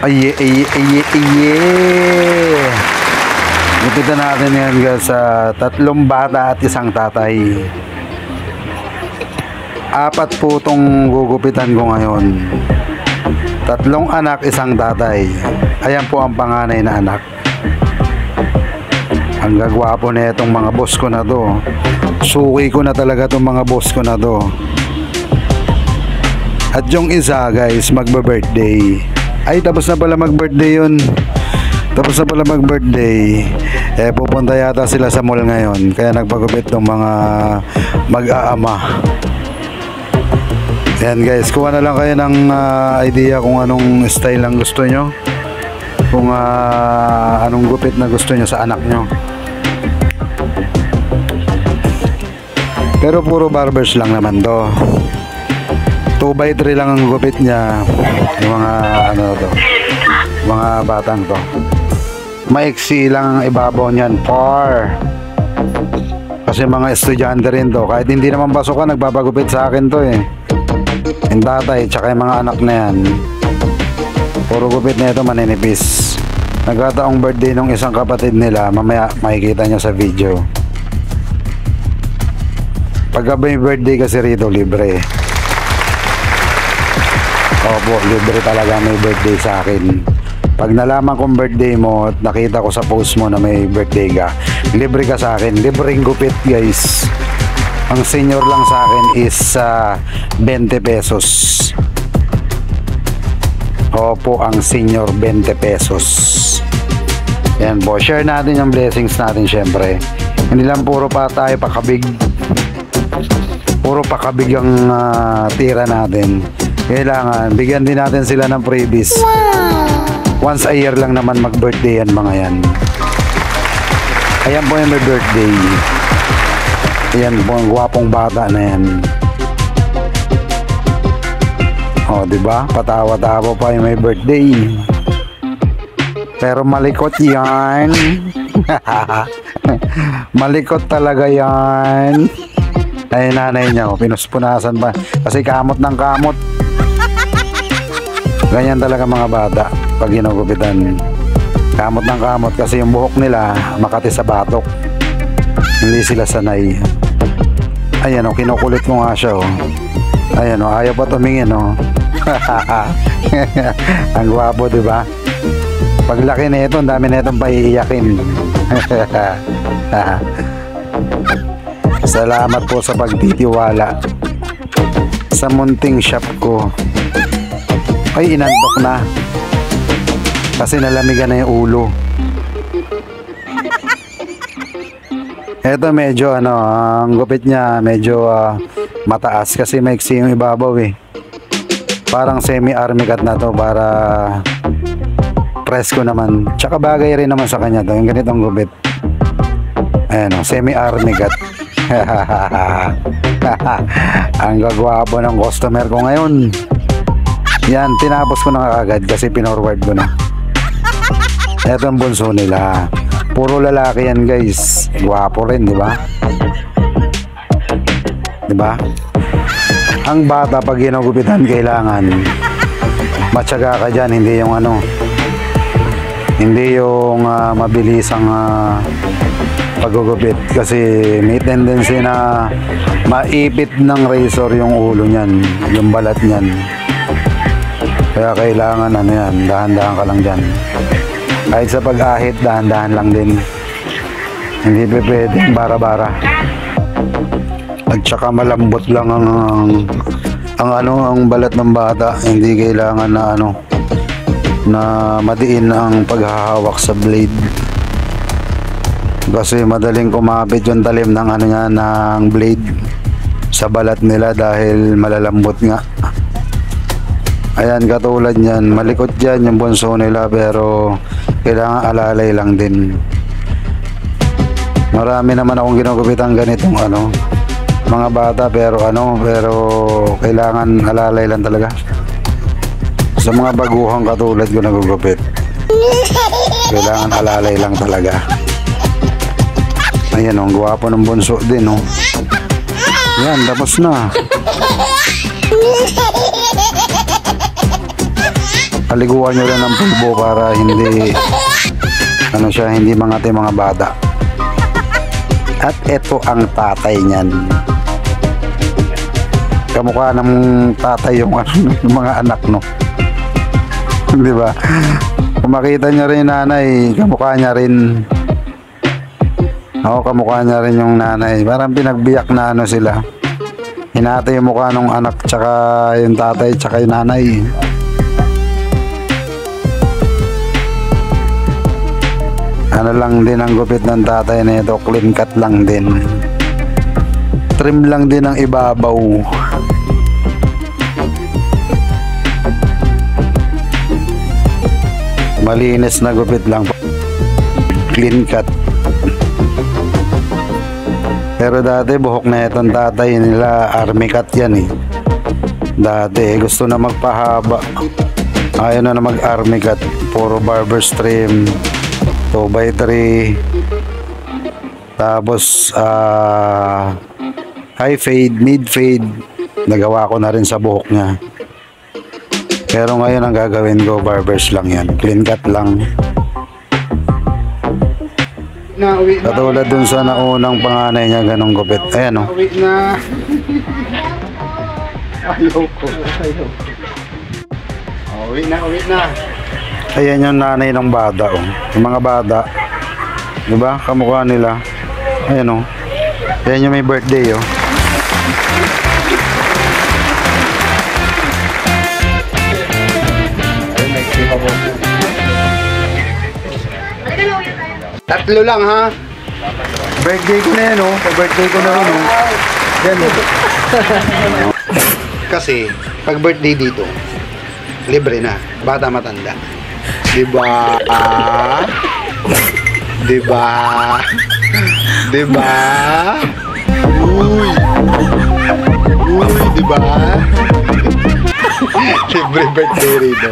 Ay. Gupitan natin yan guys sa 3 bata at 1 tatay. 4 po itong gugupitan ko ngayon. 3 anak, 1 tatay. Ayan po ang panganay na anak. Ang gagwapo na itong mga boss ko na to. Suki ko na talaga itong mga boss ko na to. At yung isa guys, magba-birthday. Ay, tapos na pala mag-birthday yun. Tapos na pala mag-birthday. Pupunta yata sila sa mall ngayon. Kaya nagpagupit ng mga mag-aama. Ayan guys, kuha na lang kayo ng idea kung anong style ang gusto nyo. Kung anong gupit na gusto nyo sa anak nyo. Pero puro barbers lang naman to. 2x3 lang ang gupit niya. Yung mga mga batang to. Maiksi lang ang ibabaw niyan, par. Kasi mga estudyante rin to. Kahit hindi naman pasukan, nagpapagupit sa akin to eh. Yung tatay, tsaka yung mga anak na yan. Puro gupit na ito maninipis. Nagkataong birthday ng isang kapatid nila. Mamaya makikita nyo sa video. Pagka may birthday kasi rito, libre. Opo, libre talaga may birthday sa akin. Pag nalaman kong birthday mo at nakita ko sa post mo na may birthday ka, libre ka sa akin. Libreng gupit guys. Ang senior lang sa akin is 20 pesos. Opo, ang senior 20 pesos. Yan po, share natin yung blessings natin syempre. Hindi lang puro pa tayo pakabig. Puro pakabig ang tira natin. Kailangan bigyan din natin sila ng freebies. Once a year lang naman mag-birthday yan mga yan. Ayan po yung may birthday. Ayan po ang gwapong bata na yan. O diba? Patawa-tawa pa yung may birthday. Pero malikot yan. Malikot talaga yan. Ay nanay niya, pinuspunasan pa. Kasi kamot ng kamot. Ganyan talaga mga bata pag ginugupitan. Kamot ng kamot kasi yung buhok nila makati sa batok. Hindi sila sanay. Ayan o, kinukulit ko nga siya o. Ayan o, ayaw pa tumingin o. Ang gwapo diba? Paglaki na ito, ang dami na itong paiiyakin. Salamat po sa pagtitiwala sa munting shop ko. Ay, inantok na kasi nalamigan na yung ulo. Eto medyo ang gupit niya medyo mataas kasi maiksi yung ibabaw eh. Parang semi-army cut na to para presko naman. Tsaka bagay rin naman sa kanya to yung ganitong gupit. Ayan o, semi-army cut. Ang gagwapo ng customer ko ngayon. Yan, tinapos ko na agad kasi pinorward ko na. Eto ang bunso nila. Puro lalaki yan guys. Gwapo rin, di ba? Di ba? Ang bata pag ginugupitan kailangan matyaga ka dyan, hindi yung hindi yung mabilisang paggugupit kasi may tendency na maipit ng razor yung ulo niyan, yung balat niyan. Kaya kailangan yan, dahan-dahan ka lang dyan. Kahit sa pag-ahit, dahan-dahan lang din. Hindi pwede bara-bara. At saka malambot lang ang balat ng bata. Hindi kailangan na madiin ang paghahawak sa blade. Kasi madaling kumapit yung talim ng ng blade sa balat nila dahil malalambot nga. Ayan, katulad yan, malikot yan yung bunso nila pero kailangan alalay lang din. Marami naman akong ginugupitan ganitong mga bata pero kailangan alalay lang talaga. Sa mga baguhang katulad ko nagugupit, kailangan alalay lang talaga. Ayan o, ang gwapo ng bunso din o. Yan, tapos na. paliguan nyo rin ng pulbo para hindi ano siya, hindi mangati mga bata. At ito ang tatay niyan. Kamukha ng tatay yung, yung mga anak, no? Di ba? Kung makita nyo rin nanay, kamukha niya rin. Oo, kamukha niya rin yung nanay. Parang pinagbiyak na ano sila. Hinati yung mukha ng anak, tsaka yung tatay, tsaka yung nanay. Ano lang din ang gupit ng tatay na ito, clean cut lang din. Trim lang din ang ibabaw. Malinis na gupit lang. Clean cut. Pero dati buhok na itong tatay nila, army cut yan eh. Dati gusto na magpahaba. Ayaw na mag army cut. Puro barber trim. 2x3. Tapos high fade, mid fade. Nagawa ko na rin sa buhok niya. Pero ngayon ang gagawin ko, barbers lang yan. Clean cut lang. Katulad dun sa naunang panganay niya, ganong gupit. Ayan o. Uwi na. Ayoko. Uwi na, uwi na. Ayan yung nanay ng bata o. Yung mga bata. Diba? Kamukha nila. Ayan o. Ayan yung may birthday o. Tatlo lang ha. Birthday ko na yan o. Pag-birthday ko na rin o. Yan o. Kasi pag birthday dito, libre na. Bata matanda. Diba? Diba? Diba? Uy. Uy, diba? Libre birthday rito.